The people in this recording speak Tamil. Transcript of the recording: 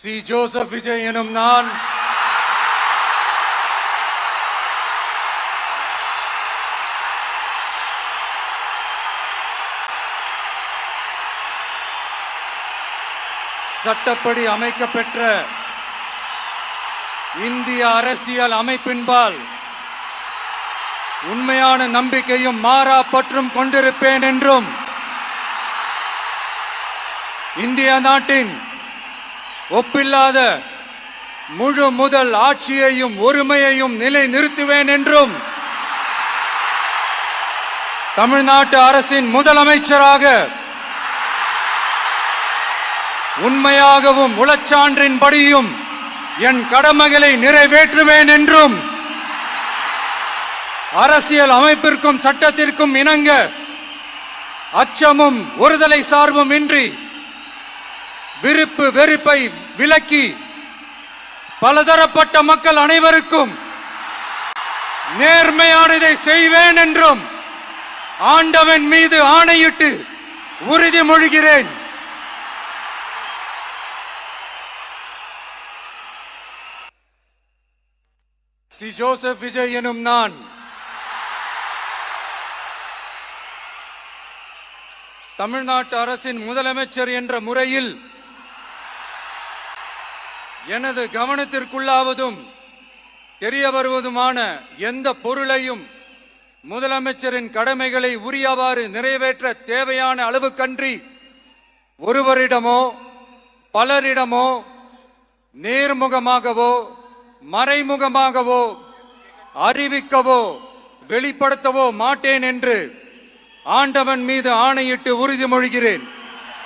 சி. ஜோசப் விஜய் எனும் நான் சட்டப்படி அமைக்கப்பெற்ற இந்திய அரசியல் அமைப்பின்பால் உண்மையான நம்பிக்கையும் மாறா பற்றும் கொண்டிருப்பேன் என்றும் இந்திய நாட்டின் ஒப்பில்லாத முழு முதல் ஆட்சியையும் ஒருமையையும் நிலை நிறுத்துவேன் என்றும் தமிழ்நாட்டு அரசின் முதலமைச்சராக உண்மையாகவும் உளச்சான்றின்படியும் என் கடமைகளை நிறைவேற்றுவேன் என்றும் அரசியல் அமைப்பிற்கும் சட்டத்திற்கும் இணங்க அச்சமும் ஒருதலை சார்பும் இன்றி விருப்பு வெறுப்பை விலக்கி பலதரப்பட்ட மக்கள் அனைவருக்கும் நேர்மையானதை செய்வேன் என்றும் ஆண்டவன் மீது ஆணையிட்டு உறுதிமொழிகிறேன். சி. ஜோசப் விஜய் எனும் நான் தமிழ்நாட்டு அரசின் முதலமைச்சர் என்ற முறையில் எனது கவனத்திற்குள்ளாவதும் தெரிய வருவதுமான எந்த பொருளையும் முதலமைச்சரின் கடமைகளை உரியவாறு நிறைவேற்ற தேவையான அளவுக்கன்றி ஒருவரிடமோ பலரிடமோ நேர்முகமாகவோ மறைமுகமாகவோ அறிவிக்கவோ வெளிப்படுத்தவோ மாட்டேன் என்று ஆண்டவன் மீது ஆணையிட்டு உறுதிமொழிகிறேன்.